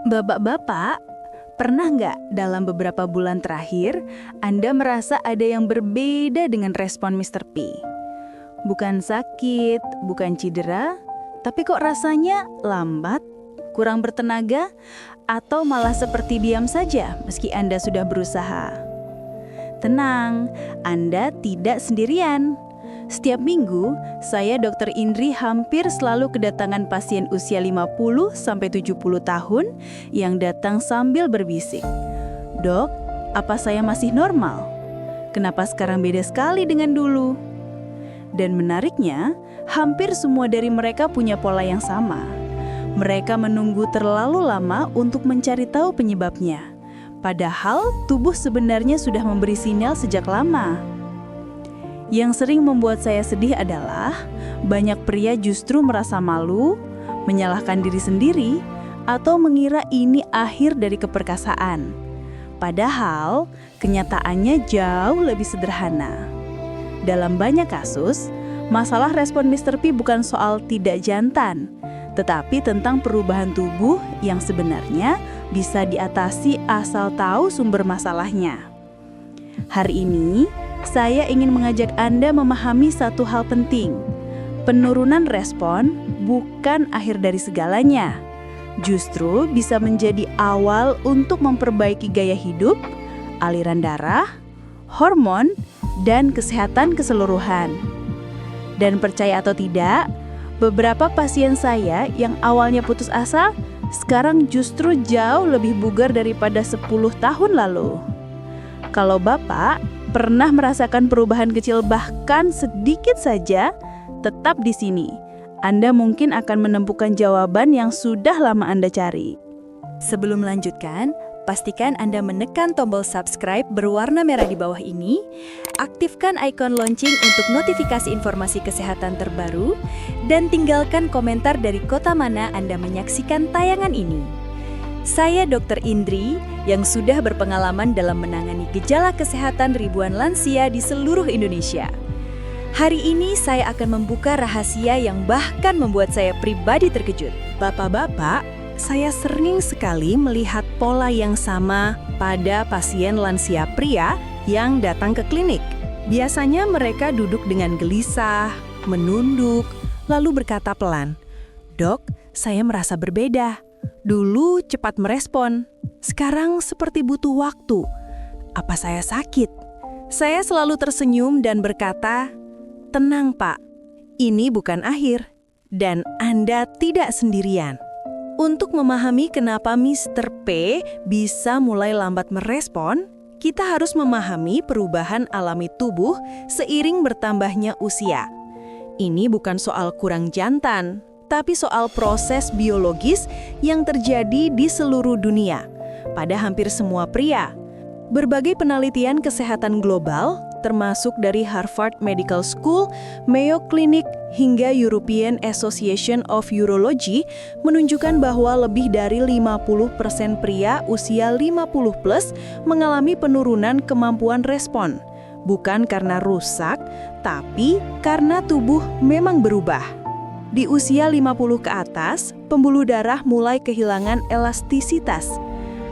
Bapak-bapak, pernah nggak dalam beberapa bulan terakhir Anda merasa ada yang berbeda dengan respon Mr. P? Bukan sakit, bukan cedera, tapi kok rasanya lambat, kurang bertenaga, atau malah seperti diam saja meski Anda sudah berusaha? Tenang, Anda tidak sendirian. Setiap minggu, saya Dr. Indri hampir selalu kedatangan pasien usia 50-70 tahun yang datang sambil berbisik. "Dok, apa saya masih normal? Kenapa sekarang beda sekali dengan dulu?" Dan menariknya, hampir semua dari mereka punya pola yang sama. Mereka menunggu terlalu lama untuk mencari tahu penyebabnya. Padahal tubuh sebenarnya sudah memberi sinyal sejak lama. Yang sering membuat saya sedih adalah banyak pria justru merasa malu, menyalahkan diri sendiri, atau mengira ini akhir dari keperkasaan. Padahal kenyataannya jauh lebih sederhana. Dalam banyak kasus, masalah respon Mr. P bukan soal tidak jantan, tetapi tentang perubahan tubuh yang sebenarnya bisa diatasi asal tahu sumber masalahnya. Hari ini, saya ingin mengajak Anda memahami satu hal penting. Penurunan respon bukan akhir dari segalanya. Justru bisa menjadi awal untuk memperbaiki gaya hidup, aliran darah, hormon, dan kesehatan keseluruhan. Dan percaya atau tidak, beberapa pasien saya yang awalnya putus asa, sekarang justru jauh lebih bugar daripada 10 tahun lalu. Kalau Bapak pernah merasakan perubahan kecil bahkan sedikit saja, tetap di sini. Anda mungkin akan menemukan jawaban yang sudah lama Anda cari. Sebelum melanjutkan, pastikan Anda menekan tombol subscribe berwarna merah di bawah ini, aktifkan ikon lonceng untuk notifikasi informasi kesehatan terbaru, dan tinggalkan komentar dari kota mana Anda menyaksikan tayangan ini. Saya Dr. Indri yang sudah berpengalaman dalam menangani gejala kesehatan ribuan lansia di seluruh Indonesia. Hari ini saya akan membuka rahasia yang bahkan membuat saya pribadi terkejut. Bapak-bapak, saya sering sekali melihat pola yang sama pada pasien lansia pria yang datang ke klinik. Biasanya mereka duduk dengan gelisah, menunduk, lalu berkata pelan, "Dok, saya merasa berbeda. Dulu cepat merespon, sekarang seperti butuh waktu. Apa saya sakit?" Saya selalu tersenyum dan berkata, "Tenang Pak, ini bukan akhir, dan Anda tidak sendirian." Untuk memahami kenapa Mr. P bisa mulai lambat merespon, kita harus memahami perubahan alami tubuh seiring bertambahnya usia. Ini bukan soal kurang jantan, tapi soal proses biologis yang terjadi di seluruh dunia, pada hampir semua pria. Berbagai penelitian kesehatan global, termasuk dari Harvard Medical School, Mayo Clinic, hingga European Association of Urology, menunjukkan bahwa lebih dari 50% pria usia 50+ mengalami penurunan kemampuan respon. Bukan karena rusak, tapi karena tubuh memang berubah. Di usia 50 ke atas, pembuluh darah mulai kehilangan elastisitas.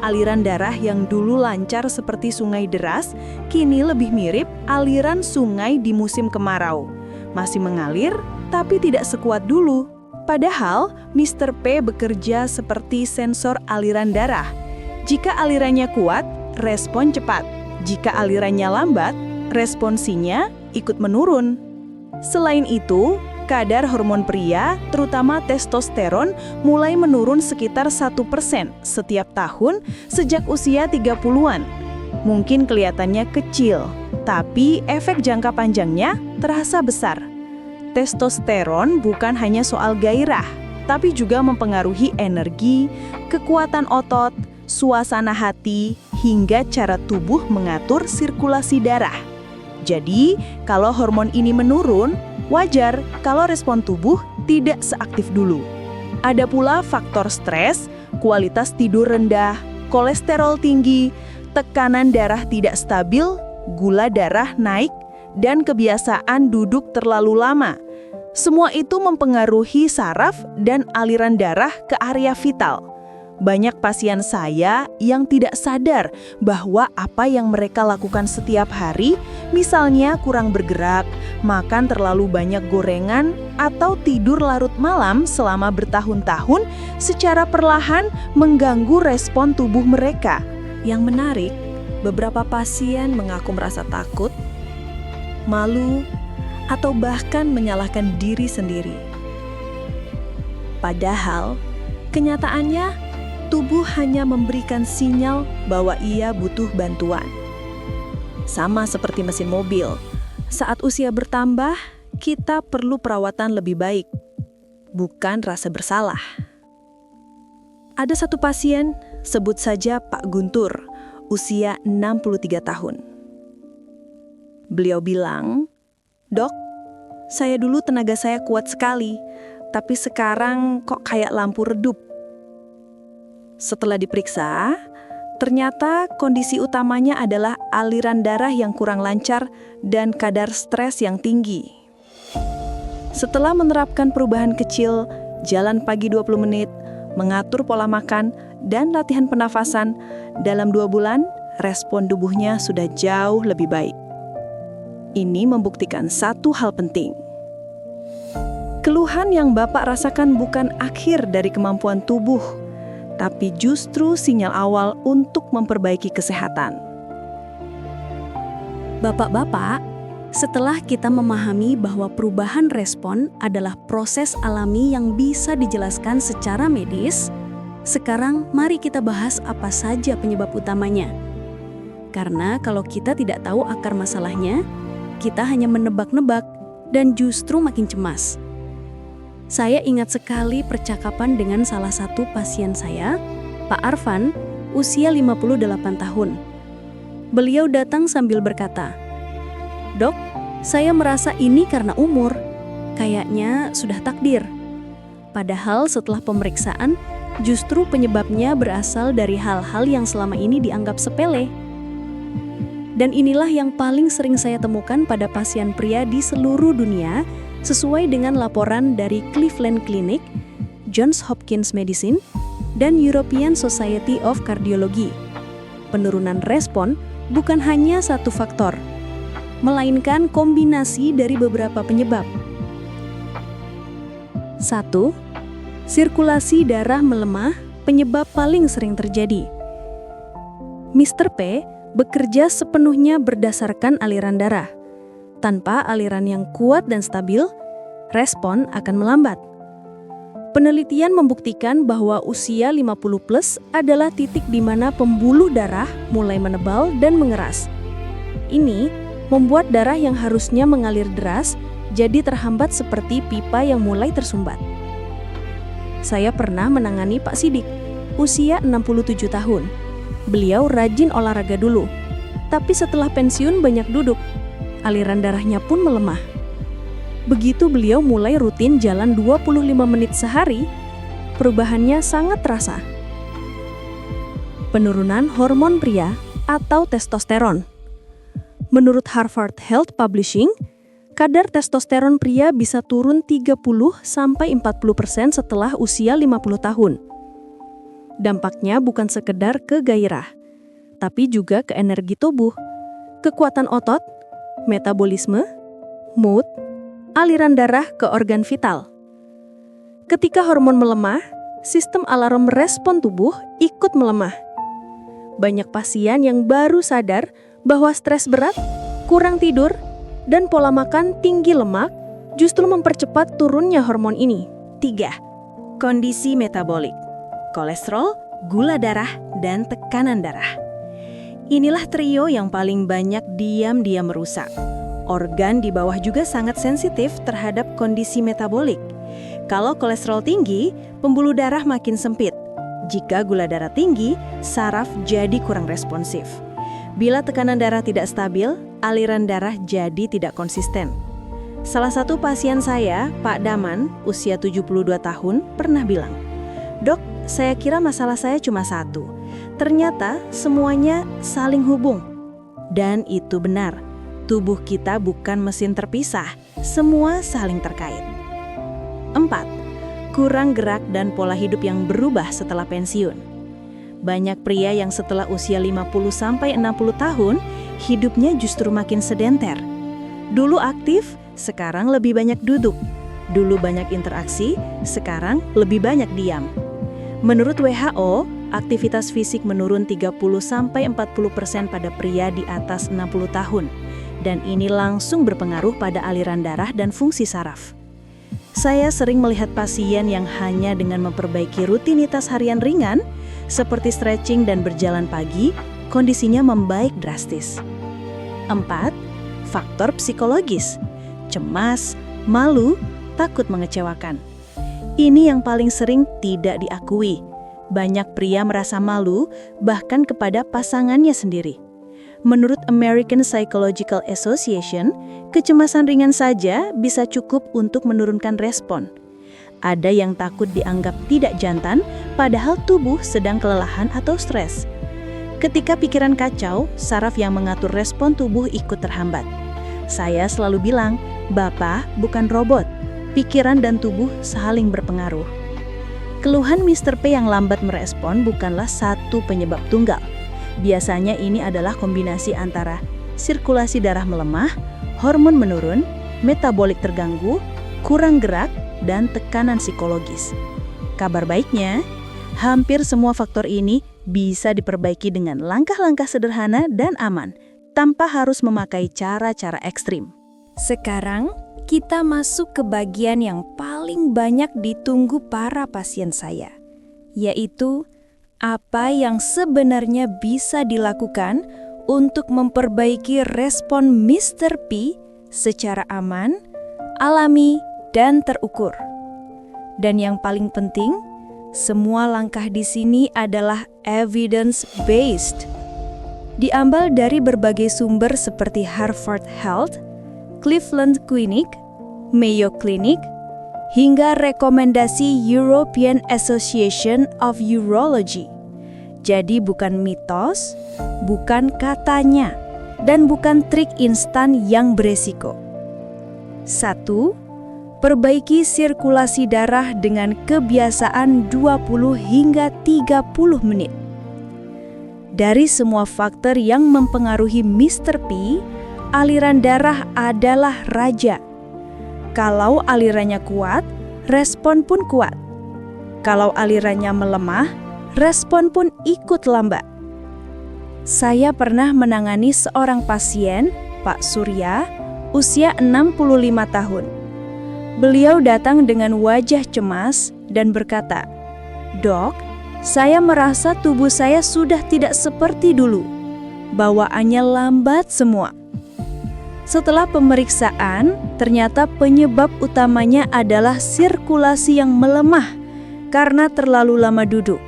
Aliran darah yang dulu lancar seperti sungai deras, kini lebih mirip aliran sungai di musim kemarau. Masih mengalir, tapi tidak sekuat dulu. Padahal, Mr. P bekerja seperti sensor aliran darah. Jika alirannya kuat, respon cepat. Jika alirannya lambat, responsinya ikut menurun. Selain itu, kadar hormon pria, terutama testosteron, mulai menurun sekitar 1% setiap tahun sejak usia 30-an. Mungkin kelihatannya kecil, tapi efek jangka panjangnya terasa besar. Testosteron bukan hanya soal gairah, tapi juga mempengaruhi energi, kekuatan otot, suasana hati, hingga cara tubuh mengatur sirkulasi darah. Jadi, kalau hormon ini menurun, wajar kalau respon tubuh tidak seaktif dulu. Ada pula faktor stres, kualitas tidur rendah, kolesterol tinggi, tekanan darah tidak stabil, gula darah naik, dan kebiasaan duduk terlalu lama. Semua itu mempengaruhi saraf dan aliran darah ke area vital. Banyak pasien saya yang tidak sadar bahwa apa yang mereka lakukan setiap hari, misalnya kurang bergerak, makan terlalu banyak gorengan, atau tidur larut malam selama bertahun-tahun, secara perlahan mengganggu respon tubuh mereka. Yang menarik, beberapa pasien mengaku merasa takut, malu, atau bahkan menyalahkan diri sendiri. Padahal, kenyataannya tubuh hanya memberikan sinyal bahwa ia butuh bantuan. Sama seperti mesin mobil, saat usia bertambah, kita perlu perawatan lebih baik, bukan rasa bersalah. Ada satu pasien, sebut saja Pak Guntur, usia 63 tahun. Beliau bilang, "Dok, saya dulu tenaga saya kuat sekali, tapi sekarang kok kayak lampu redup." Setelah diperiksa, ternyata kondisi utamanya adalah aliran darah yang kurang lancar dan kadar stres yang tinggi. Setelah menerapkan perubahan kecil, jalan pagi 20 menit, mengatur pola makan, dan latihan pernafasan, dalam 2 bulan, respon tubuhnya sudah jauh lebih baik. Ini membuktikan satu hal penting. Keluhan yang Bapak rasakan bukan akhir dari kemampuan tubuh, tapi justru sinyal awal untuk memperbaiki kesehatan. Bapak-bapak, setelah kita memahami bahwa perubahan respon adalah proses alami yang bisa dijelaskan secara medis, sekarang mari kita bahas apa saja penyebab utamanya. Karena kalau kita tidak tahu akar masalahnya, kita hanya menebak-nebak dan justru makin cemas. Saya ingat sekali percakapan dengan salah satu pasien saya, Pak Arfan, usia 58 tahun. Beliau datang sambil berkata, "Dok, saya merasa ini karena umur. Kayaknya sudah takdir." Padahal setelah pemeriksaan, justru penyebabnya berasal dari hal-hal yang selama ini dianggap sepele. Dan inilah yang paling sering saya temukan pada pasien pria di seluruh dunia, sesuai dengan laporan dari Cleveland Clinic, Johns Hopkins Medicine, dan European Society of Cardiology. Penurunan respon bukan hanya satu faktor, melainkan kombinasi dari beberapa penyebab. 1. Sirkulasi darah melemah, penyebab paling sering terjadi. Mr. P bekerja sepenuhnya berdasarkan aliran darah. Tanpa aliran yang kuat dan stabil, respon akan melambat. Penelitian membuktikan bahwa usia 50 plus adalah titik di mana pembuluh darah mulai menebal dan mengeras. Ini membuat darah yang harusnya mengalir deras jadi terhambat seperti pipa yang mulai tersumbat. Saya pernah menangani Pak Sidik, usia 67 tahun. Beliau rajin olahraga dulu, tapi setelah pensiun banyak duduk. Aliran darahnya pun melemah. Begitu beliau mulai rutin jalan 25 menit sehari, perubahannya sangat terasa. Penurunan hormon pria atau testosteron. Menurut Harvard Health Publishing, kadar testosteron pria bisa turun 30-40% setelah usia 50 tahun. Dampaknya bukan sekedar ke gairah, tapi juga ke energi tubuh, kekuatan otot, metabolisme, mood, aliran darah ke organ vital. Ketika hormon melemah, sistem alarm respon tubuh ikut melemah. Banyak pasien yang baru sadar bahwa stres berat, kurang tidur, dan pola makan tinggi lemak justru mempercepat turunnya hormon ini. 3. Kondisi metabolik, kolesterol, gula darah, dan tekanan darah. Inilah trio yang paling banyak diam-diam merusak. Organ di bawah juga sangat sensitif terhadap kondisi metabolik. Kalau kolesterol tinggi, pembuluh darah makin sempit. Jika gula darah tinggi, saraf jadi kurang responsif. Bila tekanan darah tidak stabil, aliran darah jadi tidak konsisten. Salah satu pasien saya, Pak Daman, usia 72 tahun, pernah bilang, "Dok, saya kira masalah saya cuma satu. Ternyata semuanya saling hubung." Dan itu benar. Tubuh kita bukan mesin terpisah, semua saling terkait. 4. Kurang gerak dan pola hidup yang berubah setelah pensiun. Banyak pria yang setelah usia 50-60 tahun, hidupnya justru makin sedenter. Dulu aktif, sekarang lebih banyak duduk. Dulu banyak interaksi, sekarang lebih banyak diam. Menurut WHO, aktivitas fisik menurun 30-40% pada pria di atas 60 tahun. Dan ini langsung berpengaruh pada aliran darah dan fungsi saraf. Saya sering melihat pasien yang hanya dengan memperbaiki rutinitas harian ringan, seperti stretching dan berjalan pagi, kondisinya membaik drastis. 4. Faktor psikologis. Cemas, malu, takut mengecewakan. Ini yang paling sering tidak diakui. Banyak pria merasa malu, bahkan kepada pasangannya sendiri. Menurut American Psychological Association, kecemasan ringan saja bisa cukup untuk menurunkan respon. Ada yang takut dianggap tidak jantan, padahal tubuh sedang kelelahan atau stres. Ketika pikiran kacau, saraf yang mengatur respon tubuh ikut terhambat. Saya selalu bilang, Bapak bukan robot. Pikiran dan tubuh saling berpengaruh. Keluhan Mr. P yang lambat merespon bukanlah satu penyebab tunggal. Biasanya ini adalah kombinasi antara sirkulasi darah melemah, hormon menurun, metabolik terganggu, kurang gerak, dan tekanan psikologis. Kabar baiknya, hampir semua faktor ini bisa diperbaiki dengan langkah-langkah sederhana dan aman, tanpa harus memakai cara-cara ekstrim. Sekarang, kita masuk ke bagian yang paling banyak ditunggu para pasien saya, yaitu apa yang sebenarnya bisa dilakukan untuk memperbaiki respon Mr. P secara aman, alami, dan terukur. Dan yang paling penting, semua langkah di sini adalah evidence-based. Diambil dari berbagai sumber seperti Harvard Health, Cleveland Clinic, Mayo Clinic, hingga rekomendasi European Association of Urology. Jadi bukan mitos, bukan katanya, dan bukan trik instan yang beresiko. 1. Perbaiki sirkulasi darah dengan kebiasaan 20 hingga 30 menit. Dari semua faktor yang mempengaruhi Mr. P, aliran darah adalah raja. Kalau alirannya kuat, respon pun kuat. Kalau alirannya melemah, respon pun ikut lambat. Saya pernah menangani seorang pasien, Pak Surya, usia 65 tahun. Beliau datang dengan wajah cemas dan berkata, "Dok, saya merasa tubuh saya sudah tidak seperti dulu. Bawaannya lambat semua." Setelah pemeriksaan, ternyata penyebab utamanya adalah sirkulasi yang melemah karena terlalu lama duduk.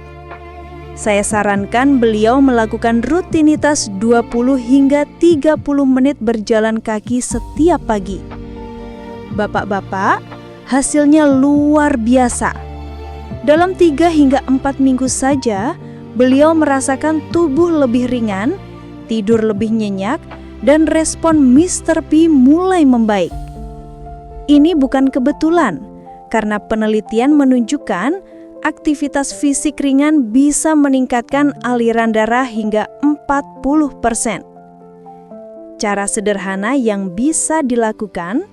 Saya sarankan beliau melakukan rutinitas 20 hingga 30 menit berjalan kaki setiap pagi. Bapak-bapak, hasilnya luar biasa. Dalam 3 hingga 4 minggu saja, beliau merasakan tubuh lebih ringan, tidur lebih nyenyak, dan respon Mr. P mulai membaik. Ini bukan kebetulan, karena penelitian menunjukkan aktivitas fisik ringan bisa meningkatkan aliran darah hingga 40%. Cara sederhana yang bisa dilakukan,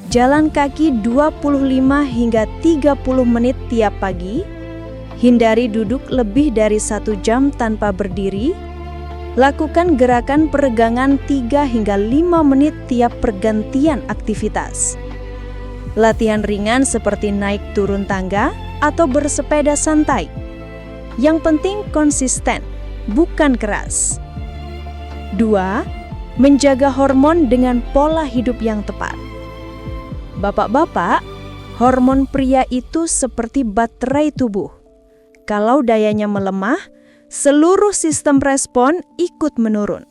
jalan kaki 25 hingga 30 menit tiap pagi, hindari duduk lebih dari 1 jam tanpa berdiri, lakukan gerakan peregangan 3 hingga 5 menit tiap pergantian aktivitas. Latihan ringan seperti naik turun tangga atau bersepeda santai. Yang penting konsisten, bukan keras. 2. Menjaga hormon dengan pola hidup yang tepat. Bapak-bapak, hormon pria itu seperti baterai tubuh. Kalau dayanya melemah, seluruh sistem respon ikut menurun.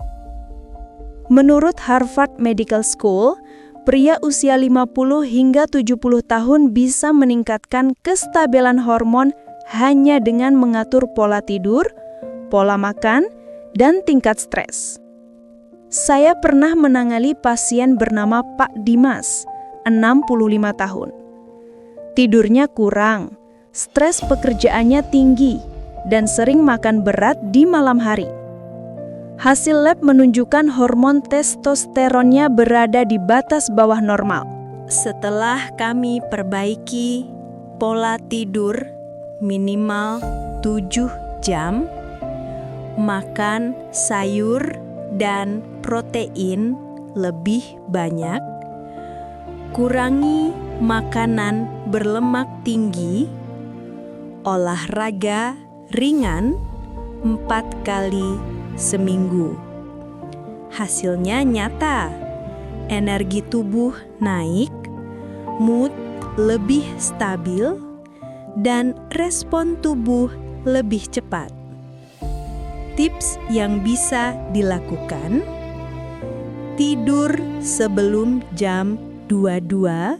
Menurut Harvard Medical School, pria usia 50 hingga 70 tahun bisa meningkatkan kestabilan hormon hanya dengan mengatur pola tidur, pola makan, dan tingkat stres. Saya pernah menangani pasien bernama Pak Dimas, 65 tahun. Tidurnya kurang, stres pekerjaannya tinggi, dan sering makan berat di malam hari. Hasil lab menunjukkan hormon testosteronnya berada di batas bawah normal. Setelah kami perbaiki pola tidur minimal 7 jam, makan sayur dan protein lebih banyak, kurangi makanan berlemak tinggi, olahraga ringan 4 kali seminggu. Hasilnya nyata, energi tubuh naik, mood lebih stabil, dan respon tubuh lebih cepat. Tips yang bisa dilakukan: tidur sebelum jam 22,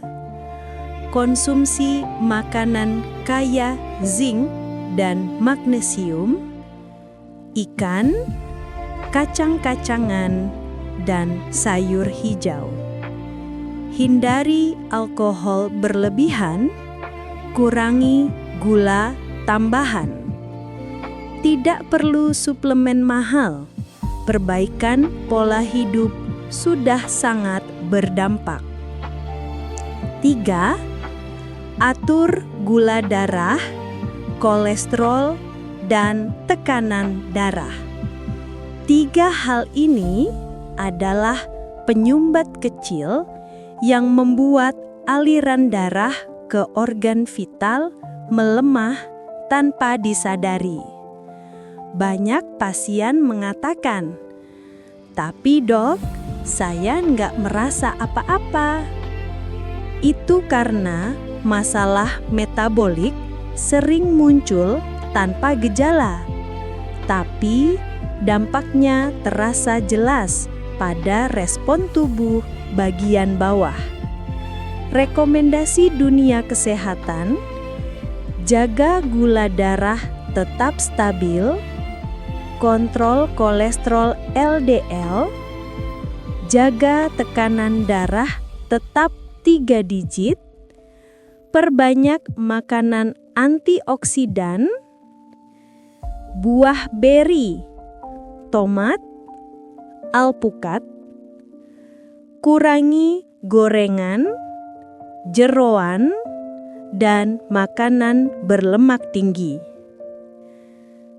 konsumsi makanan kaya zinc dan magnesium, ikan, kacang-kacangan, dan sayur hijau. Hindari alkohol berlebihan, kurangi gula tambahan. Tidak perlu suplemen mahal. Perbaikan pola hidup sudah sangat berdampak. 3. Atur gula darah, kolesterol, dan tekanan darah. 3 hal ini adalah penyumbat kecil yang membuat aliran darah ke organ vital melemah tanpa disadari. Banyak pasien mengatakan, "Tapi dok, saya nggak merasa apa-apa." Itu karena masalah metabolik sering muncul tanpa gejala, tapi dampaknya terasa jelas pada respon tubuh bagian bawah. Rekomendasi dunia kesehatan: jaga gula darah tetap stabil, kontrol kolesterol LDL, jaga tekanan darah tetap 3 digit, perbanyak makanan antioksidan, buah beri, tomat, alpukat, kurangi gorengan, jeroan, dan makanan berlemak tinggi.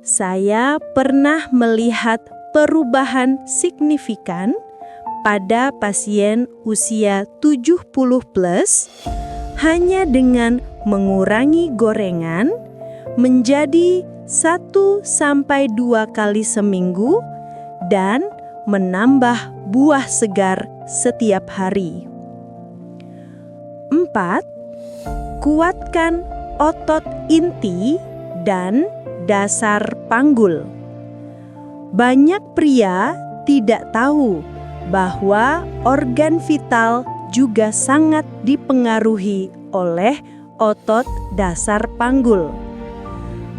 Saya pernah melihat perubahan signifikan pada pasien usia 70 plus hanya dengan mengurangi gorengan menjadi 1-2 kali seminggu dan menambah buah segar setiap hari. 4. Kuatkan otot inti dan dasar panggul. Banyak pria tidak tahu bahwa organ vital juga sangat dipengaruhi oleh otot dasar panggul.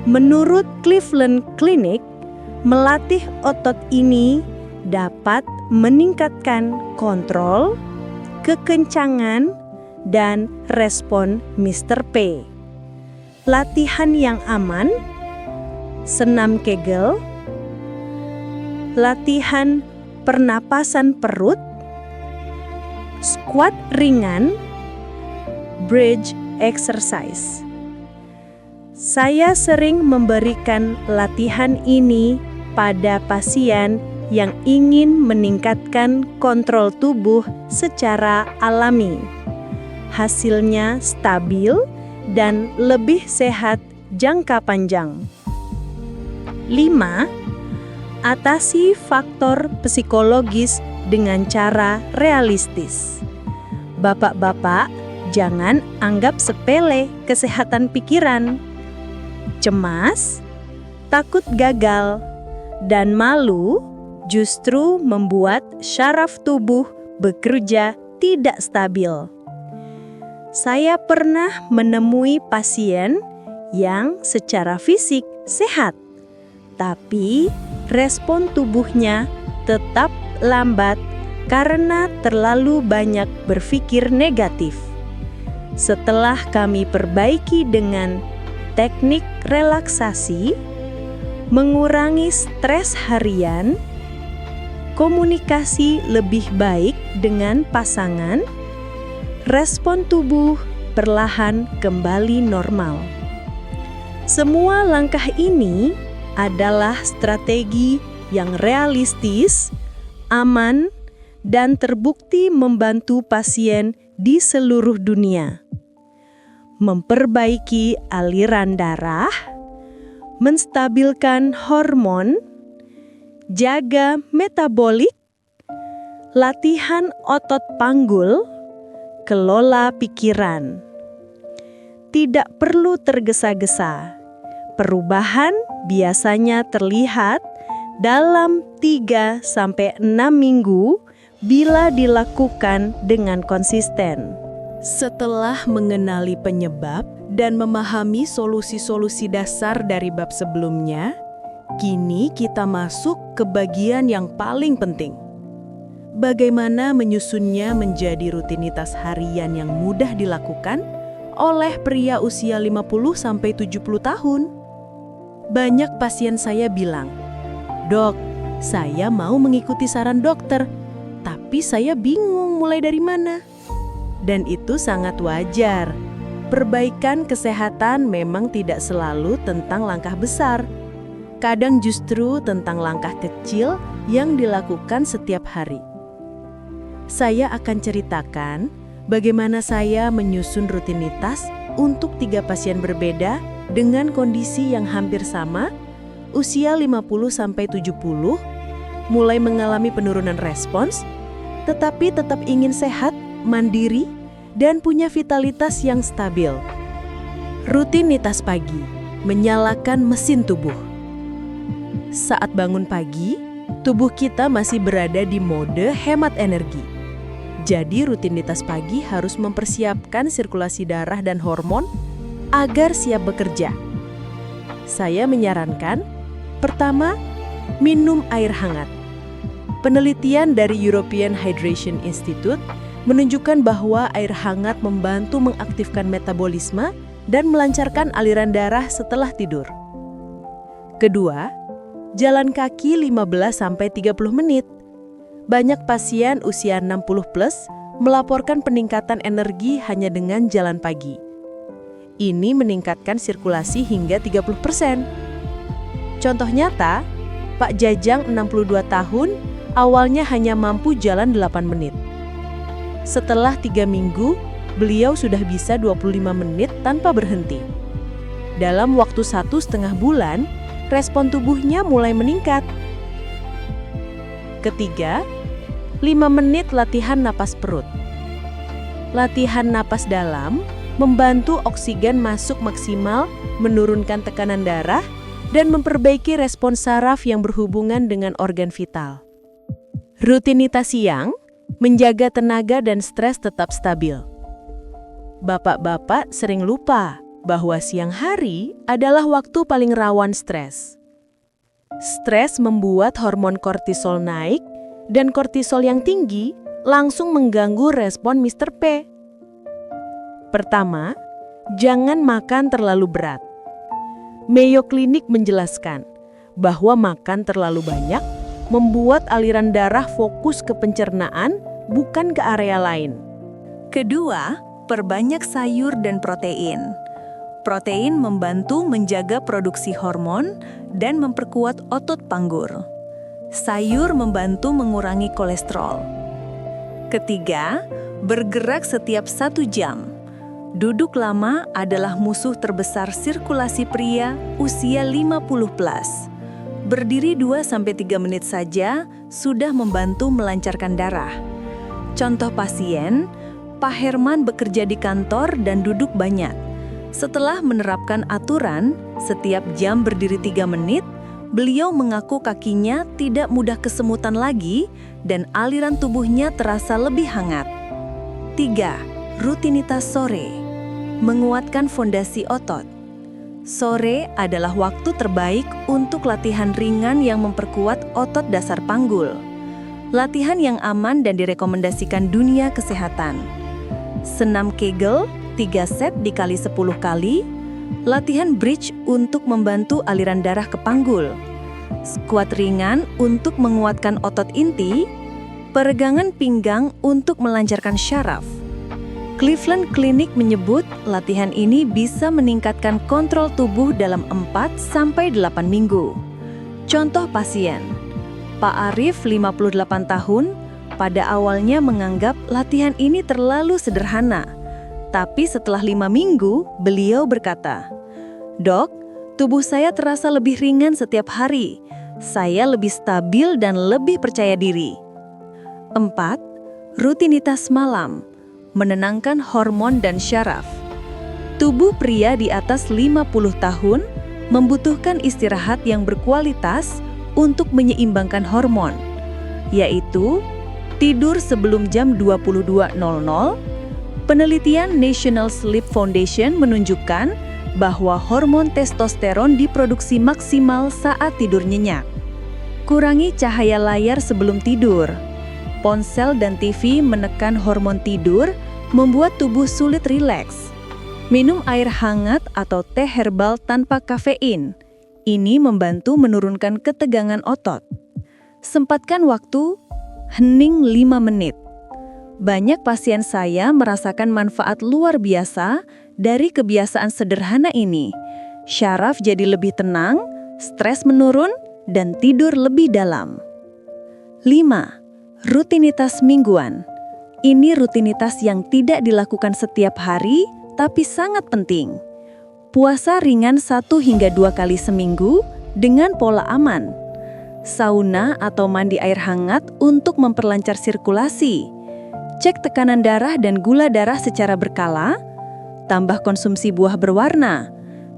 Menurut Cleveland Clinic, melatih otot ini dapat meningkatkan kontrol, kekencangan, dan respon Mr. P. Latihan yang aman: senam Kegel, latihan pernapasan perut, squat ringan, bridge exercise. Saya sering memberikan latihan ini pada pasien yang ingin meningkatkan kontrol tubuh secara alami. Hasilnya stabil dan lebih sehat jangka panjang. 5. Atasi faktor psikologis dengan cara realistis. Bapak-bapak, jangan anggap sepele kesehatan pikiran. Cemas, takut gagal, dan malu justru membuat syaraf tubuh bekerja tidak stabil. Saya pernah menemui pasien yang secara fisik sehat, tapi respon tubuhnya tetap lambat karena terlalu banyak berpikir negatif. Setelah kami perbaiki dengan teknik relaksasi, mengurangi stres harian, komunikasi lebih baik dengan pasangan, respon tubuh perlahan kembali normal. Semua langkah ini adalah strategi yang realistis, aman, dan terbukti membantu pasien di seluruh dunia. Memperbaiki aliran darah, menstabilkan hormon, jaga metabolik, latihan otot panggul, kelola pikiran. Tidak perlu tergesa-gesa. Perubahan biasanya terlihat dalam 3-6 minggu bila dilakukan dengan konsisten. Setelah mengenali penyebab dan memahami solusi-solusi dasar dari bab sebelumnya, kini kita masuk ke bagian yang paling penting. Bagaimana menyusunnya menjadi rutinitas harian yang mudah dilakukan oleh pria usia 50-70 tahun. Banyak pasien saya bilang, "Dok, saya mau mengikuti saran dokter, tapi saya bingung mulai dari mana." Dan itu sangat wajar. Perbaikan kesehatan memang tidak selalu tentang langkah besar. Kadang justru tentang langkah kecil yang dilakukan setiap hari. Saya akan ceritakan bagaimana saya menyusun rutinitas untuk 3 pasien berbeda dengan kondisi yang hampir sama, usia 50-70, mulai mengalami penurunan respons, tetapi tetap ingin sehat, mandiri, dan punya vitalitas yang stabil. Rutinitas pagi, menyalakan mesin tubuh. Saat bangun pagi, tubuh kita masih berada di mode hemat energi. Jadi rutinitas pagi harus mempersiapkan sirkulasi darah dan hormon agar siap bekerja. Saya menyarankan, pertama, minum air hangat. Penelitian dari European Hydration Institute menunjukkan bahwa air hangat membantu mengaktifkan metabolisme dan melancarkan aliran darah setelah tidur. Kedua, jalan kaki 15-30 menit. Banyak pasien usia 60+ melaporkan peningkatan energi hanya dengan jalan pagi. Ini meningkatkan sirkulasi hingga 30%. Contoh nyata, Pak Jajang 62 tahun awalnya hanya mampu jalan 8 menit. Setelah 3 minggu, beliau sudah bisa 25 menit tanpa berhenti. Dalam waktu 1,5 bulan, respon tubuhnya mulai meningkat. Ketiga, 5 menit latihan napas perut. Latihan napas dalam membantu oksigen masuk maksimal, menurunkan tekanan darah, dan memperbaiki respon saraf yang berhubungan dengan organ vital. Rutinitas siang, menjaga tenaga dan stres tetap stabil. Bapak-bapak sering lupa bahwa siang hari adalah waktu paling rawan stres. Stres membuat hormon kortisol naik, dan kortisol yang tinggi langsung mengganggu respon Mr. P. Pertama, jangan makan terlalu berat. Mayo Clinic menjelaskan bahwa makan terlalu banyak membuat aliran darah fokus ke pencernaan, bukan ke area lain. Kedua, perbanyak sayur dan protein. Protein membantu menjaga produksi hormon dan memperkuat otot panggul. Sayur membantu mengurangi kolesterol. Ketiga, bergerak setiap 1 jam. Duduk lama adalah musuh terbesar sirkulasi pria usia 50+. Berdiri 2-3 menit saja sudah membantu melancarkan darah. Contoh pasien, Pak Herman bekerja di kantor dan duduk banyak. Setelah menerapkan aturan, setiap jam berdiri 3 menit, beliau mengaku kakinya tidak mudah kesemutan lagi dan aliran tubuhnya terasa lebih hangat. 3. Rutinitas sore. Menguatkan fondasi otot. Sore adalah waktu terbaik untuk latihan ringan yang memperkuat otot dasar panggul. Latihan yang aman dan direkomendasikan dunia kesehatan. Senam Kegel 3 set dikali 10 kali, latihan bridge untuk membantu aliran darah ke panggul, squat ringan untuk menguatkan otot inti, peregangan pinggang untuk melancarkan syaraf. Cleveland Clinic menyebut latihan ini bisa meningkatkan kontrol tubuh dalam 4-8 minggu. Contoh pasien, Pak Arif, 58 tahun, pada awalnya menganggap latihan ini terlalu sederhana. Tapi setelah 5 minggu, beliau berkata, "Dok, tubuh saya terasa lebih ringan setiap hari. Saya lebih stabil dan lebih percaya diri." 4. Rutinitas malam, menenangkan hormon dan syaraf. Tubuh pria di atas 50 tahun membutuhkan istirahat yang berkualitas untuk menyeimbangkan hormon, yaitu tidur sebelum jam 22.00. Penelitian National Sleep Foundation menunjukkan bahwa hormon testosteron diproduksi maksimal saat tidur nyenyak. Kurangi cahaya layar sebelum tidur. Ponsel dan TV menekan hormon tidur, membuat tubuh sulit rileks. Minum air hangat atau teh herbal tanpa kafein. Ini membantu menurunkan ketegangan otot. Sempatkan waktu hening 5 menit. Banyak pasien saya merasakan manfaat luar biasa dari kebiasaan sederhana ini. Syaraf jadi lebih tenang, stres menurun, dan tidur lebih dalam. 5. Rutinitas mingguan. Ini rutinitas yang tidak dilakukan setiap hari, tapi sangat penting. Puasa ringan 1 hingga 2 kali seminggu dengan pola aman. Sauna atau mandi air hangat untuk memperlancar sirkulasi. Cek tekanan darah dan gula darah secara berkala. Tambah konsumsi buah berwarna,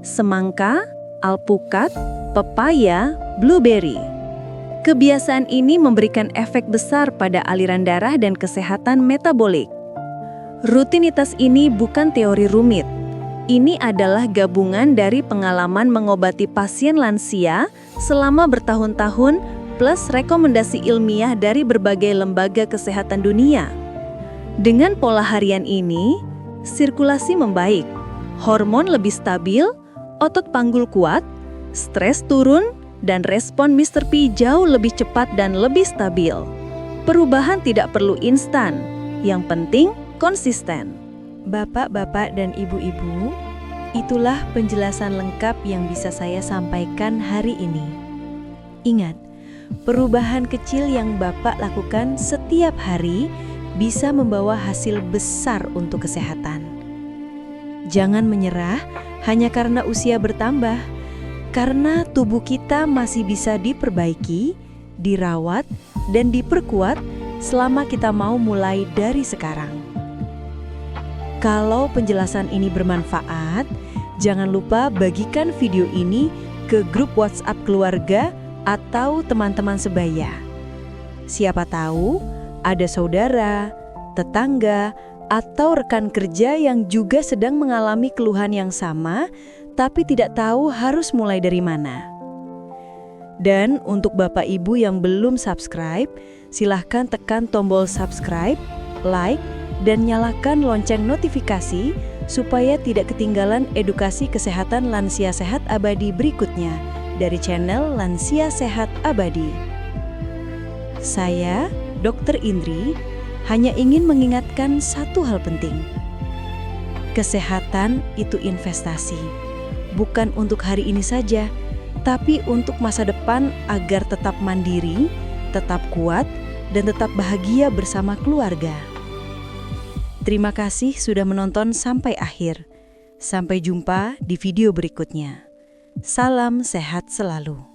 semangka, alpukat, pepaya, blueberry. Kebiasaan ini memberikan efek besar pada aliran darah dan kesehatan metabolik. Rutinitas ini bukan teori rumit. Ini adalah gabungan dari pengalaman mengobati pasien lansia selama bertahun-tahun plus rekomendasi ilmiah dari berbagai lembaga kesehatan dunia. Dengan pola harian ini, sirkulasi membaik, hormon lebih stabil, otot panggul kuat, stres turun, dan respon Mr. P jauh lebih cepat dan lebih stabil. Perubahan tidak perlu instan, yang penting konsisten. Bapak-bapak dan ibu-ibu, itulah penjelasan lengkap yang bisa saya sampaikan hari ini. Ingat, perubahan kecil yang Bapak lakukan setiap hari bisa membawa hasil besar untuk kesehatan. Jangan menyerah hanya karena usia bertambah, karena tubuh kita masih bisa diperbaiki, dirawat, dan diperkuat selama kita mau mulai dari sekarang. Kalau penjelasan ini bermanfaat, jangan lupa bagikan video ini ke grup WhatsApp keluarga atau teman-teman sebaya. Siapa tahu ada saudara, tetangga, atau rekan kerja yang juga sedang mengalami keluhan yang sama, tapi tidak tahu harus mulai dari mana. Dan untuk Bapak Ibu yang belum subscribe, silahkan tekan tombol subscribe, like, dan nyalakan lonceng notifikasi supaya tidak ketinggalan edukasi kesehatan Lansia Sehat Abadi berikutnya dari channel Lansia Sehat Abadi. Saya, Dr. Indri, hanya ingin mengingatkan satu hal penting. Kesehatan itu investasi, bukan untuk hari ini saja, tapi untuk masa depan agar tetap mandiri, tetap kuat, dan tetap bahagia bersama keluarga. Terima kasih sudah menonton sampai akhir. Sampai jumpa di video berikutnya. Salam sehat selalu.